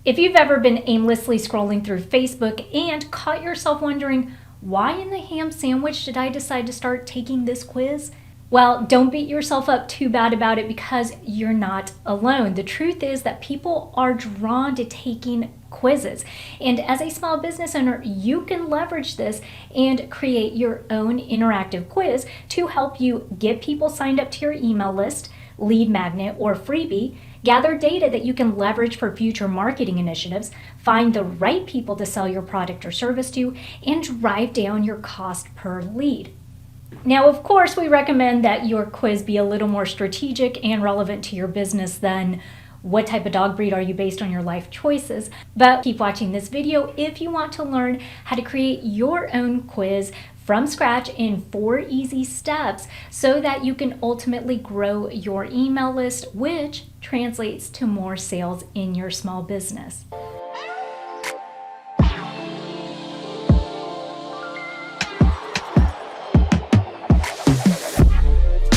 If you've ever been aimlessly scrolling through Facebook and caught yourself wondering, why in the ham sandwich did I decide to start taking this quiz? Well, don't beat yourself up too bad about it because you're not alone. The truth is that people are drawn to taking quizzes. And as a small business owner, you can leverage this and create your own interactive quiz to help you get people signed up to your email list, lead magnet, or freebie, gather data that you can leverage for future marketing initiatives, find the right people to sell your product or service to, and drive down your cost per lead. Now, of course, we recommend that your quiz be a little more strategic and relevant to your business than what type of dog breed are you based on your life choices. But keep watching this video if you want to learn how to create your own quiz from scratch in 4 easy steps so that you can ultimately grow your email list, which translates to more sales in your small business.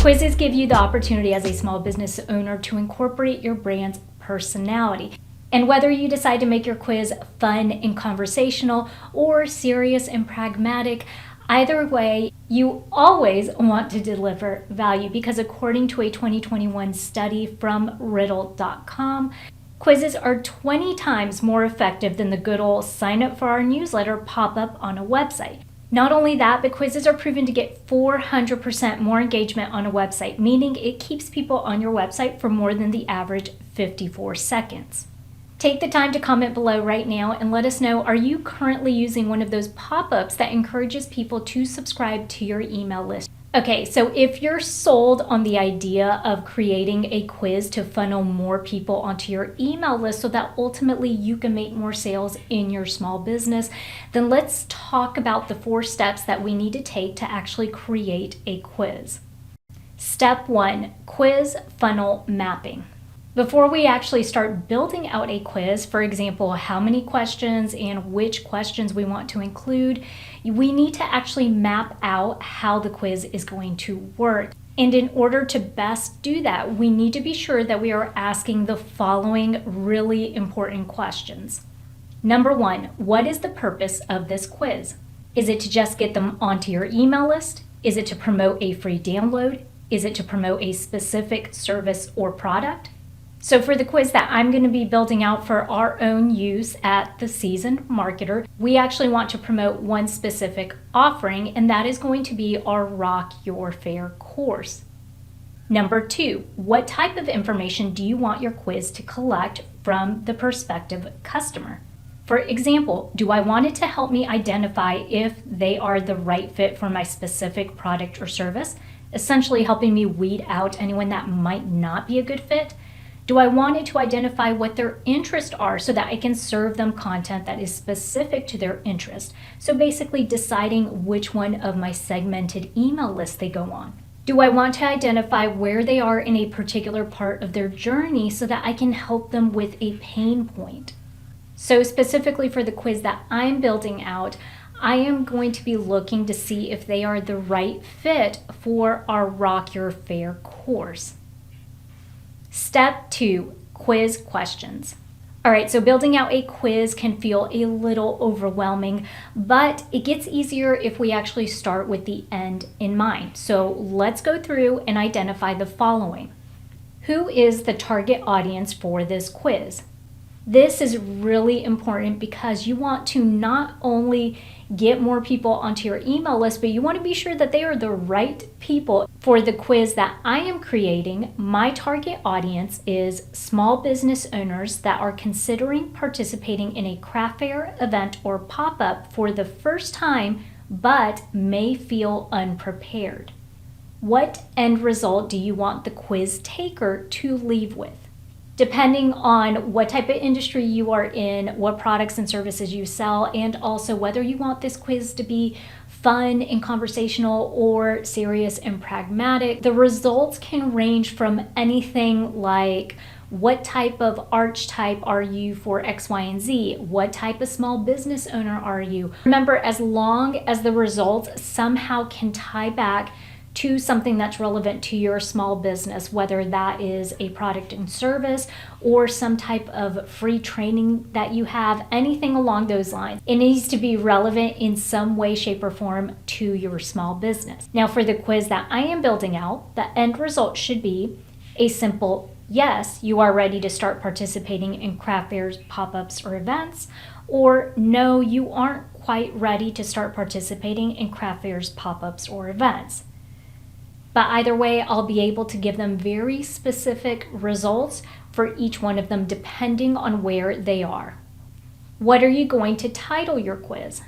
Quizzes give you the opportunity as a small business owner to incorporate your brand's personality. And whether you decide to make your quiz fun and conversational or serious and pragmatic, either way, you always want to deliver value because according to a 2021 study from riddle.com, quizzes are 20 times more effective than the good old sign up for our newsletter pop-up on a website. Not only that, but quizzes are proven to get 400% more engagement on a website, meaning it keeps people on your website for more than the average 54 seconds. Take the time to comment below right now and let us know, are you currently using one of those pop-ups that encourages people to subscribe to your email list? Okay, so if you're sold on the idea of creating a quiz to funnel more people onto your email list so that ultimately you can make more sales in your small business, then let's talk about the 4 steps that we need to take to actually create a quiz. Step 1, quiz funnel mapping. Before we actually start building out a quiz, for example, how many questions and which questions we want to include, we need to actually map out how the quiz is going to work. And in order to best do that, we need to be sure that we are asking the following really important questions. Number 1, what is the purpose of this quiz? Is it to just get them onto your email list? Is it to promote a free download? Is it to promote a specific service or product? So for the quiz that I'm going to be building out for our own use at The Seasoned Marketer, we actually want to promote one specific offering, and that is going to be our Rock Your Fair course. Number 2, what type of information do you want your quiz to collect from the prospective customer? For example, do I want it to help me identify if they are the right fit for my specific product or service, essentially helping me weed out anyone that might not be a good fit? Do I want it to identify what their interests are so that I can serve them content that is specific to their interest? So basically deciding which one of my segmented email lists they go on. Do I want to identify where they are in a particular part of their journey so that I can help them with a pain point? So specifically for the quiz that I'm building out, I am going to be looking to see if they are the right fit for our Rock Your Fair course. Step 2, quiz questions. All right, so building out a quiz can feel a little overwhelming, but it gets easier if we actually start with the end in mind. So let's go through and identify the following. Who is the target audience for this quiz? This is really important because you want to not only get more people onto your email list, but you want to be sure that they are the right people for the quiz that I am creating. My target audience is small business owners that are considering participating in a craft fair, event, or pop-up for the first time, but may feel unprepared. What end result do you want the quiz taker to leave with? Depending on what type of industry you are in, what products and services you sell, and also whether you want this quiz to be fun and conversational or serious and pragmatic, the results can range from anything like, what type of archetype are you for X, Y, and Z? What type of small business owner are you? Remember, as long as the results somehow can tie back to something that's relevant to your small business, whether that is a product and service or some type of free training that you have, anything along those lines. It needs to be relevant in some way, shape, or form to your small business. Now, for the quiz that I am building out, the end result should be a simple yes, you are ready to start participating in craft fairs, pop-ups, or events, or no, you aren't quite ready to start participating in craft fairs, pop-ups, or events. But either way, I'll be able to give them very specific results for each one of them depending on where they are. What are you going to title your quiz?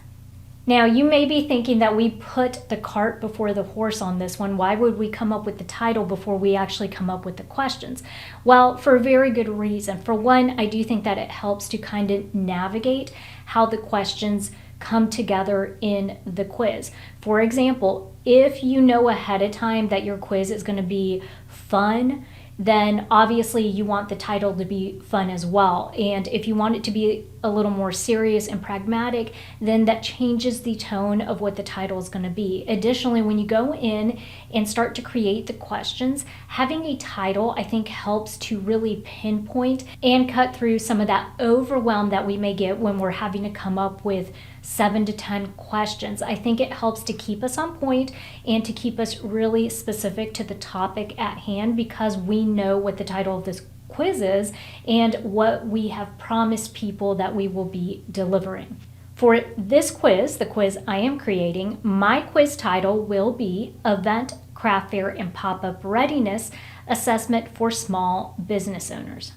Now, you may be thinking that we put the cart before the horse on this one. Why would we come up with the title before we actually come up with the questions? Well, for a very good reason. For one, I do think that it helps to kind of navigate how the questions come together in the quiz. For example, if you know ahead of time that your quiz is going to be fun, then obviously you want the title to be fun as well. And if you want it to be a little more serious and pragmatic, then that changes the tone of what the title is going to be. Additionally, when you go in and start to create the questions, having a title, I think, helps to really pinpoint and cut through some of that overwhelm that we may get when we're having to come up with 7 to 10 questions. I think it helps to keep us on point and to keep us really specific to the topic at hand, because we know what the title of this quiz is and what we have promised people that we will be delivering. For this quiz, the quiz I am creating, my quiz title will be Event, Craft Fair, and Pop-Up Readiness Assessment for Small Business Owners.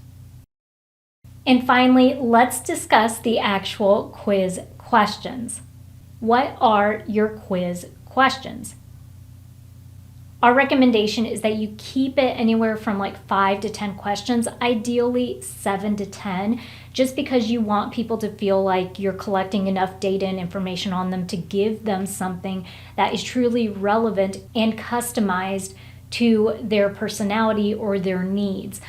And finally, let's discuss the actual quiz questions. What are your quiz questions? Our recommendation is that you keep it anywhere from like 5 to 10 questions, ideally 7 to 10, just because you want people to feel like you're collecting enough data and information on them to give them something that is truly relevant and customized to their personality or their needs.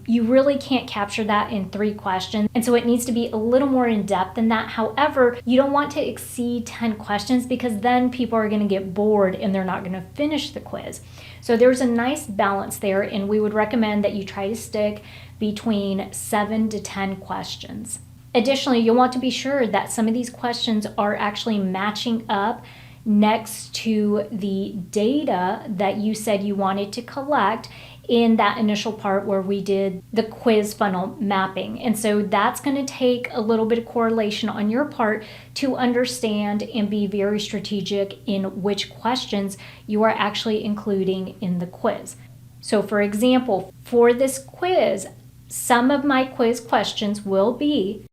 You really can't capture that in 3 questions, and so it needs to be a little more in depth than that. However, you don't want to exceed 10 questions because then people are going to get bored and they're not going to finish the quiz. So there's a nice balance there, and we would recommend that you try to stick between 7 to 10 questions. Additionally, you'll want to be sure that some of these questions are actually matching up next to the data that you said you wanted to collect in that initial part where we did the quiz funnel mapping. And so that's going to take a little bit of correlation on your part to understand and be very strategic in which questions you are actually including in the quiz. So for example, for this quiz, some of my quiz questions will be,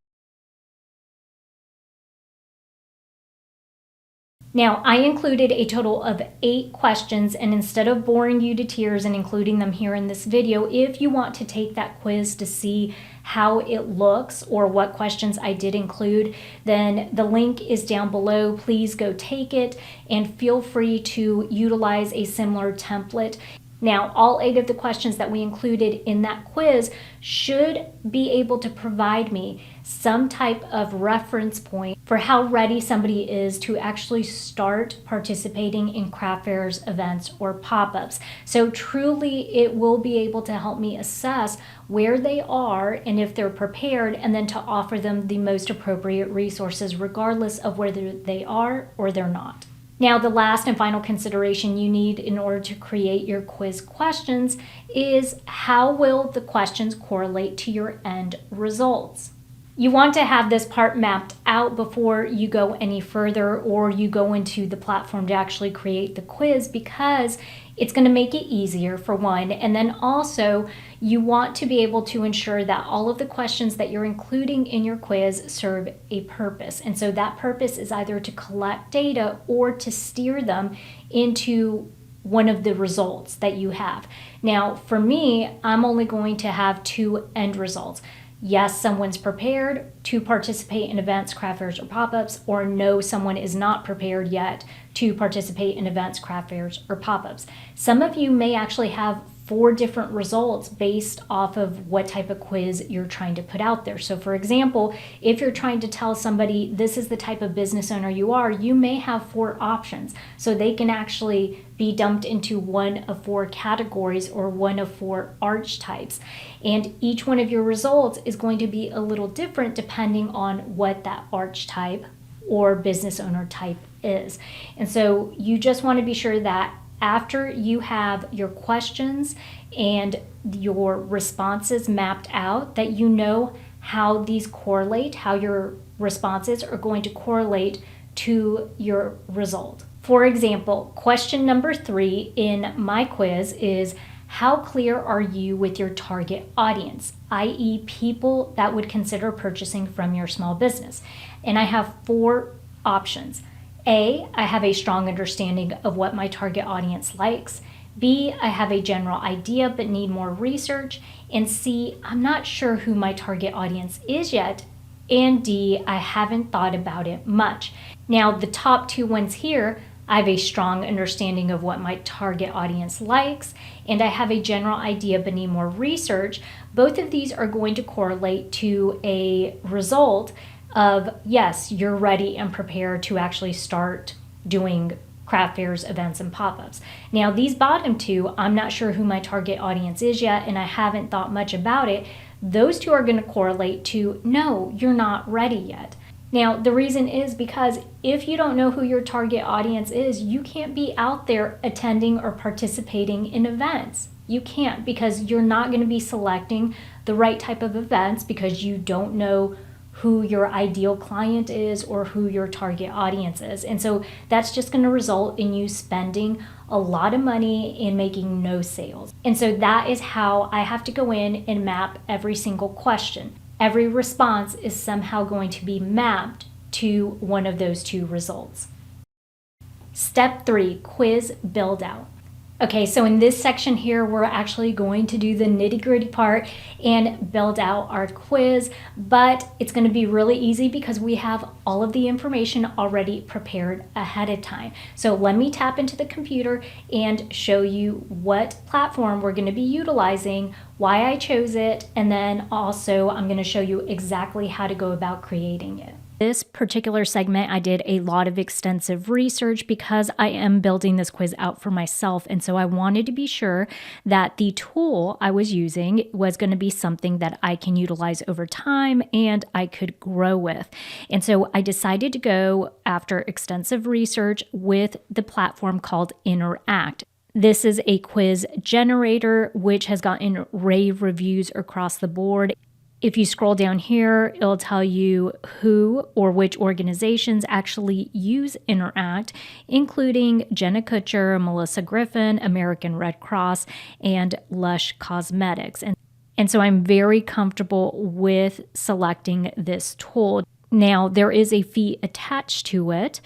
now, I included a total of 8 questions, and instead of boring you to tears and including them here in this video, if you want to take that quiz to see how it looks or what questions I did include, then the link is down below. Please go take it and feel free to utilize a similar template. Now, all 8 of the questions that we included in that quiz should be able to provide me some type of reference point for how ready somebody is to actually start participating in craft fairs, events, or pop-ups. So truly, it will be able to help me assess where they are and if they're prepared, and then to offer them the most appropriate resources regardless of whether they are or they're not. Now, the last and final consideration you need in order to create your quiz questions is how will the questions correlate to your end results? You want to have this part mapped out before you go any further or you go into the platform to actually create the quiz, because it's going to make it easier, for one, and then also you want to be able to ensure that all of the questions that you're including in your quiz serve a purpose. And so that purpose is either to collect data or to steer them into one of the results that you have. Now, for me, I'm only going to have 2 end results. Yes, someone's prepared to participate in events, craft fairs, or pop-ups, or no, someone is not prepared yet to participate in events, craft fairs, or pop-ups. Some of you may actually have 4 different results based off of what type of quiz you're trying to put out there. So for example, if you're trying to tell somebody this is the type of business owner you are, you may have 4 options. So they can actually be dumped into one of 4 categories or one of 4 archetypes. And each one of your results is going to be a little different depending on what that archetype or business owner type is. And so you just want to be sure that after you have your questions and your responses mapped out, that you know how these correlate, how your responses are going to correlate to your result. For example, question number 3 in my quiz is, how clear are you with your target audience, i.e. people that would consider purchasing from your small business? And I have 4 options. A, I have a strong understanding of what my target audience likes. B, I have a general idea but need more research. And C, I'm not sure who my target audience is yet. And D, I haven't thought about it much. Now, the top 2 ones here, I have a strong understanding of what my target audience likes, and I have a general idea but need more research. Both of these are going to correlate to a result of, yes, you're ready and prepared to actually start doing craft fairs, events, and pop-ups. Now, these bottom 2, I'm not sure who my target audience is yet, and I haven't thought much about it. Those 2 are going to correlate to, no, you're not ready yet. Now, the reason is because if you don't know who your target audience is, you can't be out there attending or participating in events. You can't, because you're not going to be selecting the right type of events because you don't know who your ideal client is or who your target audience is. And so that's just going to result in you spending a lot of money and making no sales. And so that is how I have to go in and map every single question. Every response is somehow going to be mapped to one of those 2 results. Step 3, quiz build out. Okay, so in this section here, we're actually going to do the nitty-gritty part and build out our quiz, but it's going to be really easy because we have all of the information already prepared ahead of time. So let me tap into the computer and show you what platform we're going to be utilizing, why I chose it, and then also I'm going to show you exactly how to go about creating it. This particular segment, I did a lot of extensive research because I am building this quiz out for myself. And so I wanted to be sure that the tool I was using was going to be something that I can utilize over time and I could grow with. And so I decided to go after extensive research with the platform called Interact. This is a quiz generator which has gotten rave reviews across the board. If you scroll down here, it'll tell you who or which organizations actually use Interact, including Jenna Kutcher, Melissa Griffin, American Red Cross, and Lush Cosmetics. And so I'm very comfortable with selecting this tool. Now, there is a fee attached to it.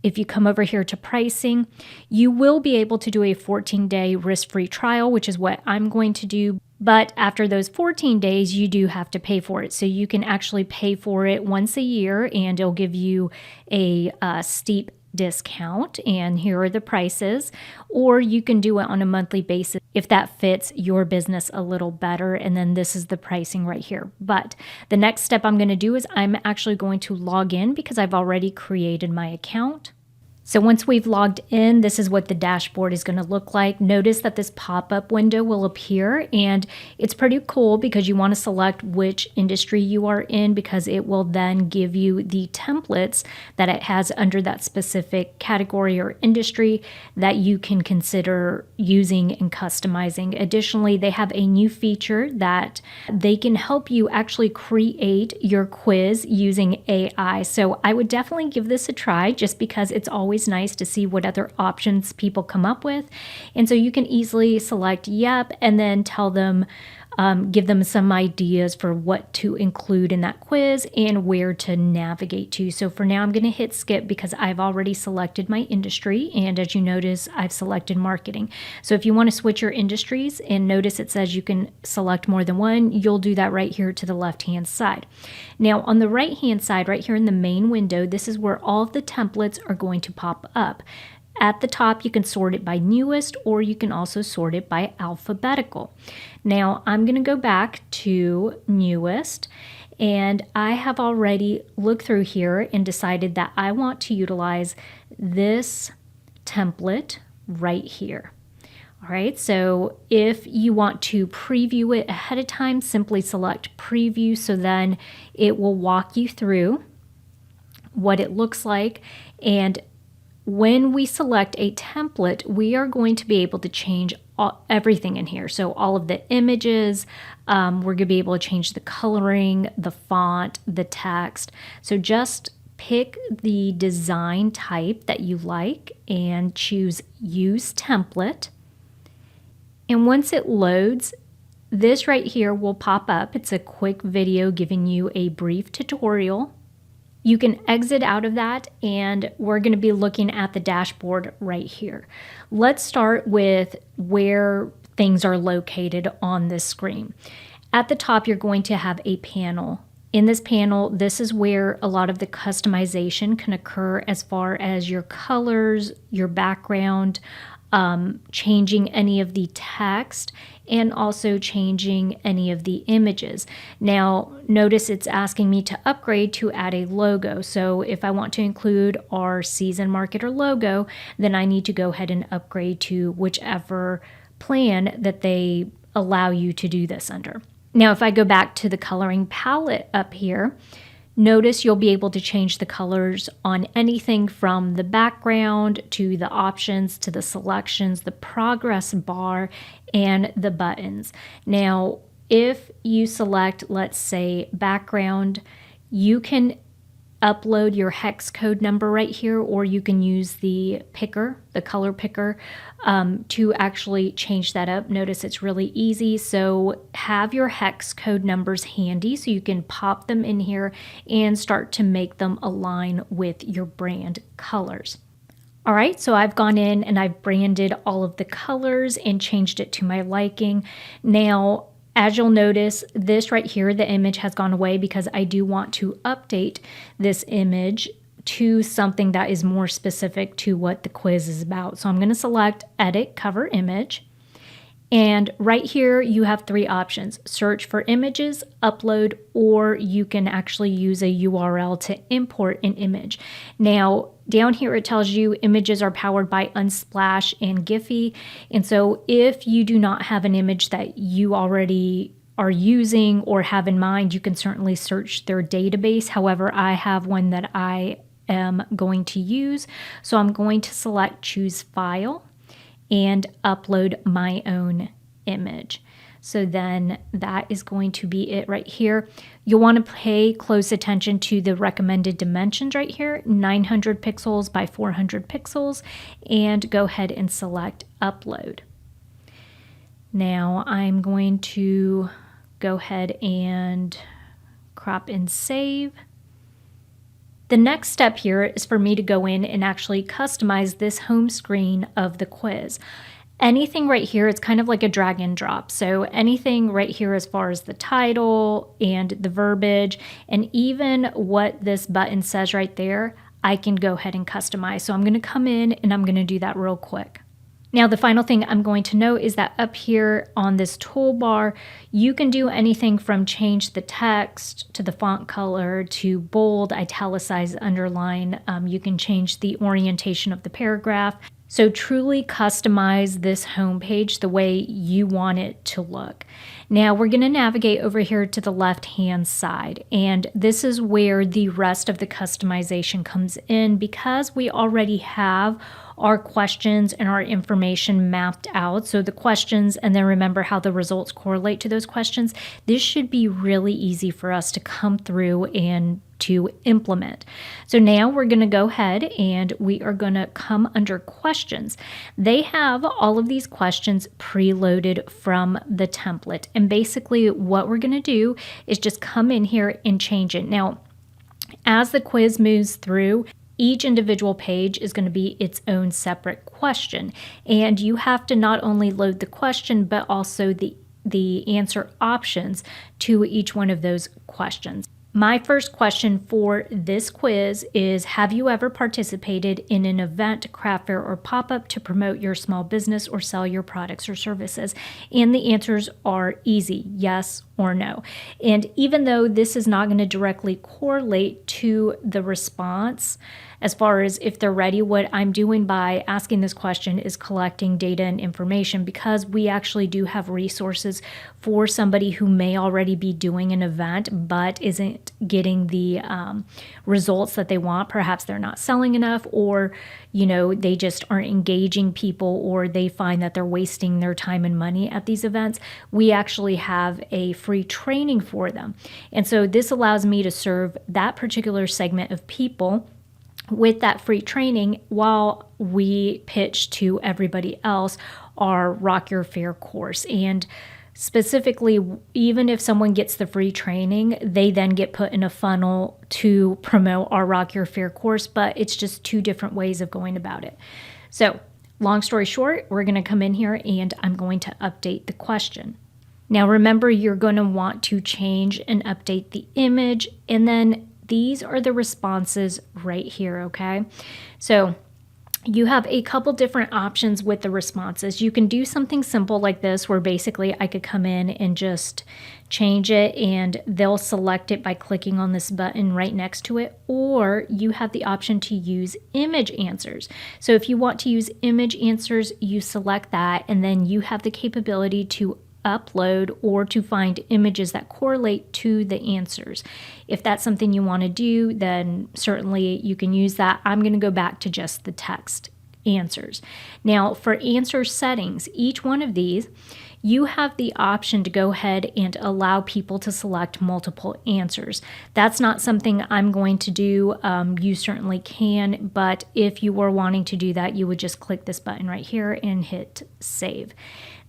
If you come over here to pricing, you will be able to do a 14-day risk-free trial, which is what I'm going to do. But after those 14 days, you do have to pay for it. So you can actually pay for it once a year and it'll give you a steep discount. And here are the prices. Or you can do it on a monthly basis if that fits your business a little better. And then this is the pricing right here. But the next step I'm going to do is I'm actually going to log in because I've already created my account. So once we've logged in, this is what the dashboard is going to look like. Notice that this pop-up window will appear, and it's pretty cool because you want to select which industry you are in because it will then give you the templates that it has under that specific category or industry that you can consider using and customizing. Additionally, they have a new feature that they can help you actually create your quiz using AI. So I would definitely give this a try just because it's always nice to see what other options people come up with. And so you can easily select yep and then tell them, give them some ideas for what to include in that quiz and where to navigate to. So for now, I'm going to hit skip because I've already selected my industry. And as you notice, I've selected marketing. So if you want to switch your industries and notice it says you can select more than one, you'll do that right here to the left-hand side. Now on the right-hand side, right here in the main window, this is where all of the templates are going to pop up. At the top, you can sort it by newest, or you can also sort it by alphabetical. Now, I'm going to go back to newest, and I have already looked through here and decided that I want to utilize this template right here. All right, so if you want to preview it ahead of time, simply select preview, so then it will walk you through what it looks like. And when we select a template, we are going to be able to change everything in here. So all of the images, we're going to be able to change the coloring, the font, the text. So just pick the design type that you like and choose Use Template. And once it loads, this right here will pop up. It's a quick video giving you a brief tutorial. You can exit out of that, and we're going to be looking at the dashboard right here. Let's start with where things are located on this screen. At the top, you're going to have a panel. In this panel, this is where a lot of the customization can occur as far as your colors, your background, changing any of the text, and also changing any of the images. Now, notice it's asking me to upgrade to add a logo. So if I want to include our season marketer logo, then I need to go ahead and upgrade to whichever plan that they allow you to do this under. Now, if I go back to the coloring palette up here, notice you'll be able to change the colors on anything from the background to the options to the selections, the progress bar, and the buttons. Now, if you select, let's say, background, you can upload your hex code number right here, or you can use the picker, the color picker, to actually change that up. Notice it's really easy. So have your hex code numbers handy so you can pop them in here and start to make them align with your brand colors. All right, so I've gone in and I've branded all of the colors and changed it to my liking. Now, as you'll notice, this right here, the image has gone away because I do want to update this image to something that is more specific to what the quiz is about. So I'm going to select Edit Cover Image. And right here, you have three options: search for images, upload, or you can actually use a URL to import an image. Now, down here, it tells you images are powered by Unsplash and Giphy. And so if you do not have an image that you already are using or have in mind, you can certainly search their database. However, I have one that I am going to use. So I'm going to select Choose File and upload my own image. So then that is going to be it right here. You'll want to pay close attention to the recommended dimensions right here, 900 pixels by 400 pixels, and go ahead and select Upload. Now I'm going to go ahead and crop and save. The next step here is for me to go in and actually customize this home screen of the quiz. Anything right here, it's kind of like a drag and drop. So anything right here as far as the title and the verbiage and even what this button says right there, I can go ahead and customize. So I'm going to come in and I'm going to do that real quick. Now, the final thing I'm going to note is that up here on this toolbar, you can do anything from change the text to the font color to bold, italicize, underline. You can change the orientation of the paragraph. So truly customize this homepage the way you want it to look. Now we're going to navigate over here to the left-hand side, and this is where the rest of the customization comes in because we already have our questions and our information mapped out. So the questions, and then remember how the results correlate to those questions. This should be really easy for us to come through and to implement. So now we're going to go ahead and we are going to come under questions. They have all of these questions preloaded from the template. And basically what we're going to do is just come in here and change it. Now, as the quiz moves through, each individual page is going to be its own separate question. And you have to not only load the question, but also the answer options to each one of those questions. My first question for this quiz is, have you ever participated in an event, craft fair, or pop-up to promote your small business or sell your products or services? And the answers are easy, yes or no. And even though this is not going to directly correlate to the response, as far as if they're ready, what I'm doing by asking this question is collecting data and information, because we actually do have resources for somebody who may already be doing an event but isn't getting the results that they want. Perhaps they're not selling enough, or they just aren't engaging people, or they find that they're wasting their time and money at these events. We actually have a free training for them. And so this allows me to serve that particular segment of people with that free training while we pitch to everybody else our Rock Your Fair course. And specifically, even if someone gets the free training, they then get put in a funnel to promote our Rock Your Fair course, but it's just two different ways of going about it. So, long story short, we're going to come in here and I'm going to update the question. Now remember, you're going to want to change and update the image, and then these are the responses right here, okay? So you have a couple different options with the responses. You can do something simple like this, where basically I could come in and just change it and they'll select it by clicking on this button right next to it, or you have the option to use image answers. So if you want to use image answers, you select that, and then you have the capability to upload or to find images that correlate to the answers. If that's something you want to do, then certainly you can use that. I'm going to go back to just the text answers. Now, for answer settings, each one of these, you have the option to go ahead and allow people to select multiple answers. That's not something I'm going to do. You certainly can, but if you were wanting to do that, you would just click this button right here and hit save.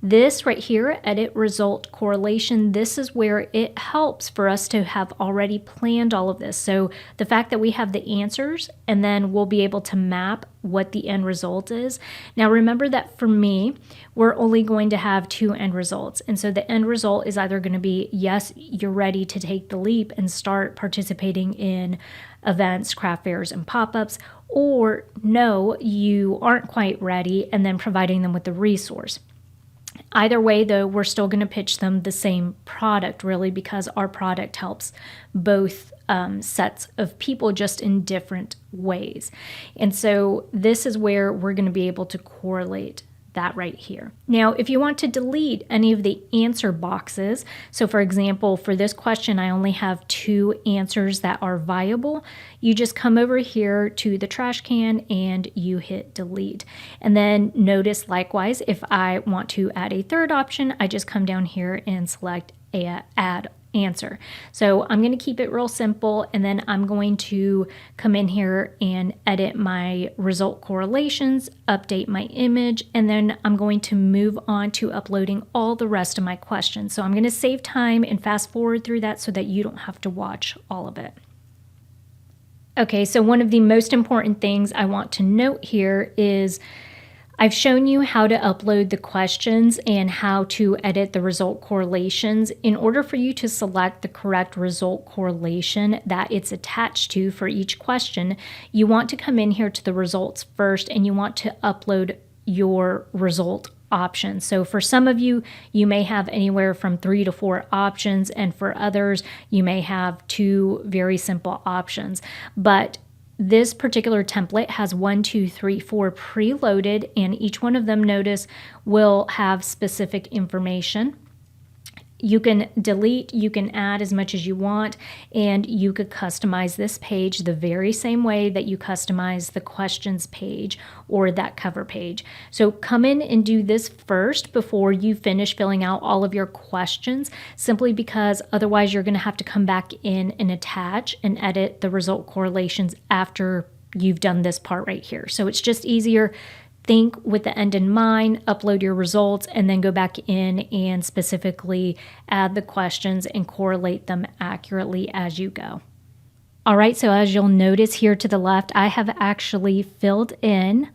This right here, edit result correlation, this is where it helps for us to have already planned all of this. So the fact that we have the answers, and then we'll be able to map what the end result is. Now remember that for me, we're only going to have two end results. And so the end result is either going to be, yes, you're ready to take the leap and start participating in events, craft fairs, and pop-ups, or no, you aren't quite ready, and then providing them with the resource. Either way, though, we're still going to pitch them the same product, really, because our product helps both sets of people, just in different ways. And so this is where we're going to be able to correlate that right here. Now, if you want to delete any of the answer boxes, so for example, for this question, I only have two answers that are viable, you just come over here to the trash can and you hit delete. And then notice likewise, if I want to add a third option, I just come down here and select add answer. So I'm going to keep it real simple, and then I'm going to come in here and edit my result correlations, update my image, and then I'm going to move on to uploading all the rest of my questions. So I'm going to save time and fast forward through that so that you don't have to watch all of it. Okay, so one of the most important things I want to note here is I've shown you how to upload the questions and how to edit the result correlations. In order for you to select the correct result correlation that it's attached to for each question, you want to come in here to the results first, and you want to upload your result options. So for some of you, you may have anywhere from 3 to 4 options, and for others, you may have 2 very simple options. But this particular template has 1, 2, 3, 4 preloaded, and each one of them, notice, will have specific information. You can delete, you can add as much as you want, and you could customize this page the very same way that you customize the questions page or that cover page. So come in and do this first before you finish filling out all of your questions, simply because otherwise you're going to have to come back in and attach and edit the result correlations after you've done this part right here. So it's just easier. Think with the end in mind, upload your results, and then go back in and specifically add the questions and correlate them accurately as you go. All right, so as you'll notice here to the left, I have actually filled in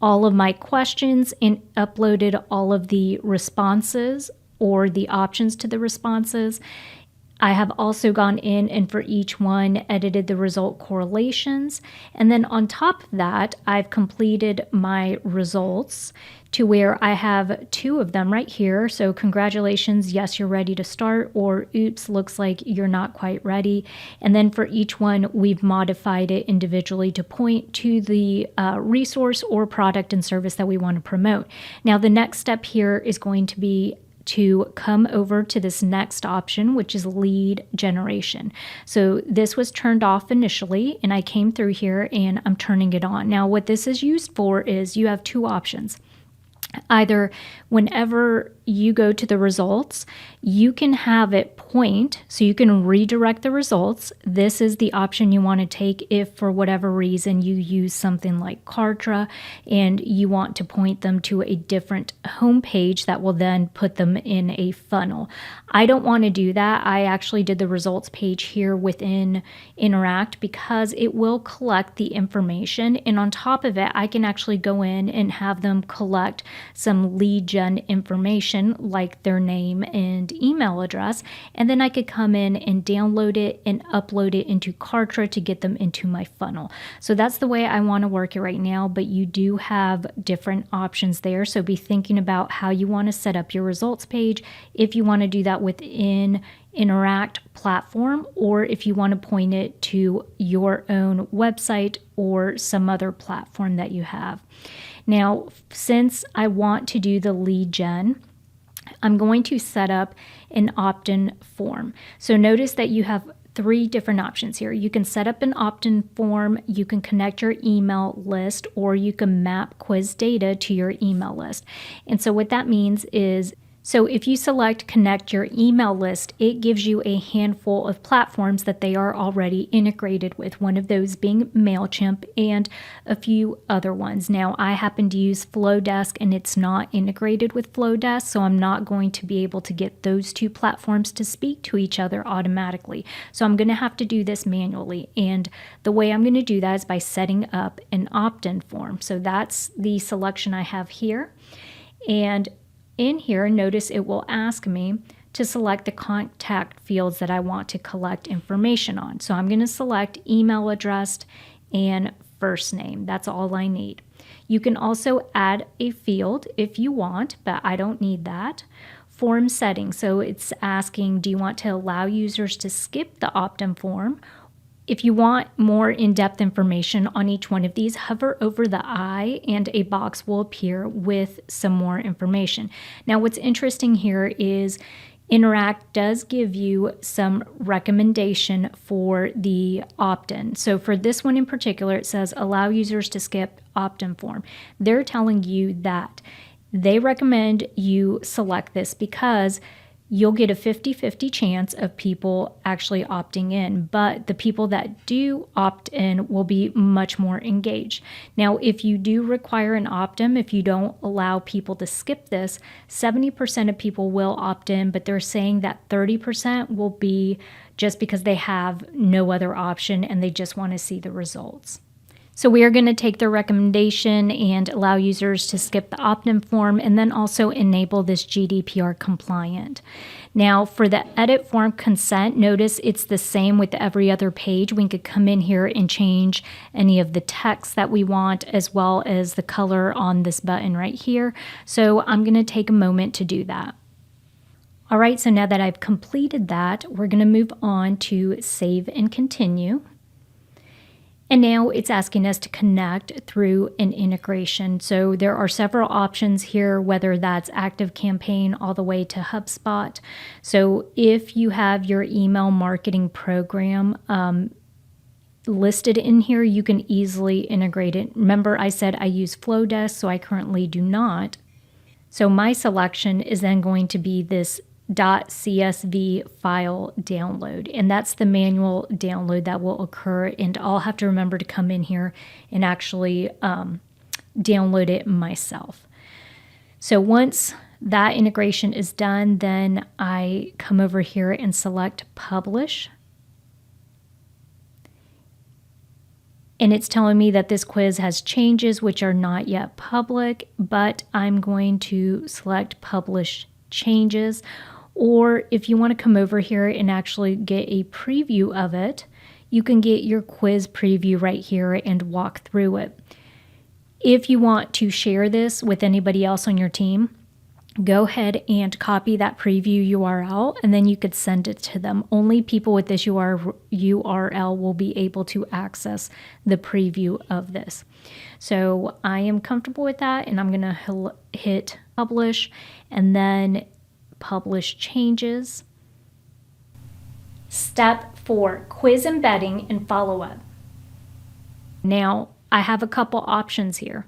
all of my questions and uploaded all of the responses or the options to the responses. I have also gone in and for each one edited the result correlations. And then on top of that, I've completed my results to where I have 2 of them right here. So congratulations, yes, you're ready to start, or oops, looks like you're not quite ready. And then for each one, we've modified it individually to point to the resource or product and service that we want to promote. Now, the next step here is going to be to come over to this next option, which is lead generation. So this was turned off initially, and I came through here and I'm turning it on. Now, what this is used for is you have 2 options. Either whenever you go to the results, you can have it point, so you can redirect the results. This is the option you want to take if for whatever reason you use something like Kartra and you want to point them to a different home page that will then put them in a funnel. I don't want to do that. I actually did the results page here within Interact because it will collect the information, and on top of it, I can actually go in and have them collect some lead gen information like their name and email address, and then I could come in and download it and upload it into Kartra to get them into my funnel. So that's the way I want to work it right now, but you do have different options there, so be thinking about how you want to set up your results page if you want to do that within Interact platform, or if you want to point it to your own website or some other platform that you have. Now, since I want to do the lead gen, I'm going to set up an opt-in form. So notice that you have 3 different options here. You can set up an opt-in form, you can connect your email list, or you can map quiz data to your email list. And so what that means is, so if you select connect your email list, it gives you a handful of platforms that they are already integrated with, one of those being MailChimp and a few other ones. Now, I happen to use Flowdesk and it's not integrated with Flowdesk, so I'm not going to be able to get those 2 platforms to speak to each other automatically. So I'm going to have to do this manually, and the way I'm going to do that is by setting up an opt-in form. So that's the selection I have here, and in here, notice it will ask me to select the contact fields that I want to collect information on. So I'm going to select email address and first name. That's all I need. You can also add a field if you want, but I don't need that. Form settings. So it's asking, do you want to allow users to skip the opt-in form? If you want more in-depth information on each one of these, hover over the eye and a box will appear with some more information. Now, what's interesting here is Interact does give you some recommendation for the opt-in. So for this one in particular, it says allow users to skip opt-in form. They're telling you that they recommend you select this because you'll get a 50-50 chance of people actually opting in, but the people that do opt in will be much more engaged. Now, if you do require an opt-in, if you don't allow people to skip this, 70% of people will opt in, but they're saying that 30% will be just because they have no other option and they just want to see the results. So we are going to take their recommendation and allow users to skip the opt-in form and then also enable this GDPR compliant. Now for the edit form consent, notice it's the same with every other page. We could come in here and change any of the text that we want as well as the color on this button right here. So I'm going to take a moment to do that. All right, so now that I've completed that, we're going to move on to save and continue. And now it's asking us to connect through an integration. So there are several options here, whether that's ActiveCampaign all the way to HubSpot. So if you have your email marketing program listed in here, you can easily integrate it. Remember, I said I use Flowdesk, so I currently do not. So my selection is then going to be this .csv file download, and that's the manual download that will occur, and I'll have to remember to come in here and actually download it myself. So once that integration is done, then I come over here and select publish, and it's telling me that this quiz has changes which are not yet public, but I'm going to select publish changes. Or if you want to come over here and actually get a preview of it, you can get your quiz preview right here and walk through it. If you want to share this with anybody else on your team, go ahead and copy that preview URL, and then you could send it to them. Only people with this URL will be able to access the preview of this. So I am comfortable with that, and I'm going to hit publish and then publish changes. Step 4, quiz embedding and follow-up. Now, I have a couple options here.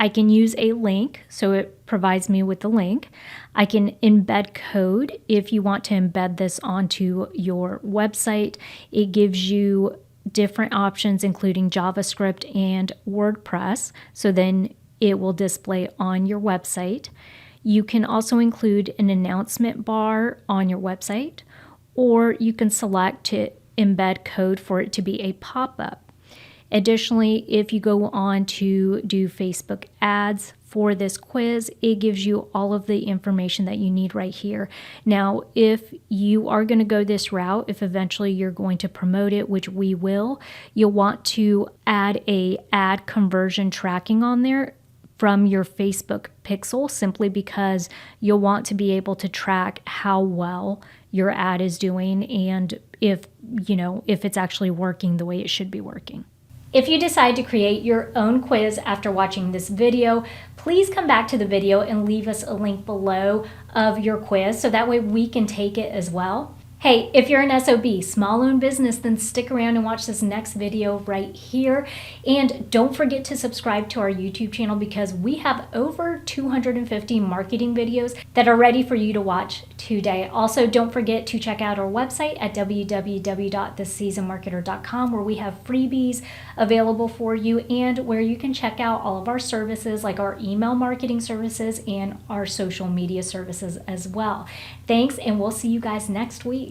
I can use a link, so it provides me with the link. I can embed code if you want to embed this onto your website. It gives you different options, including JavaScript and WordPress, so then it will display on your website. You can also include an announcement bar on your website, or you can select to embed code for it to be a pop-up. Additionally, if you go on to do Facebook ads for this quiz, it gives you all of the information that you need right here. Now, if you are going to go this route, if eventually you're going to promote it, which we will, you'll want to add a ad conversion tracking on there from your Facebook pixel, simply because you'll want to be able to track how well your ad is doing and if it's actually working the way it should be working. If you decide to create your own quiz after watching this video, please come back to the video and leave us a link below of your quiz so that way we can take it as well. Hey, if you're an SOB, small-owned business, then stick around and watch this next video right here. And don't forget to subscribe to our YouTube channel because we have over 250 marketing videos that are ready for you to watch today. Also, don't forget to check out our website at www.theseasonedmarketer.com, where we have freebies available for you and where you can check out all of our services like our email marketing services and our social media services as well. Thanks, and we'll see you guys next week.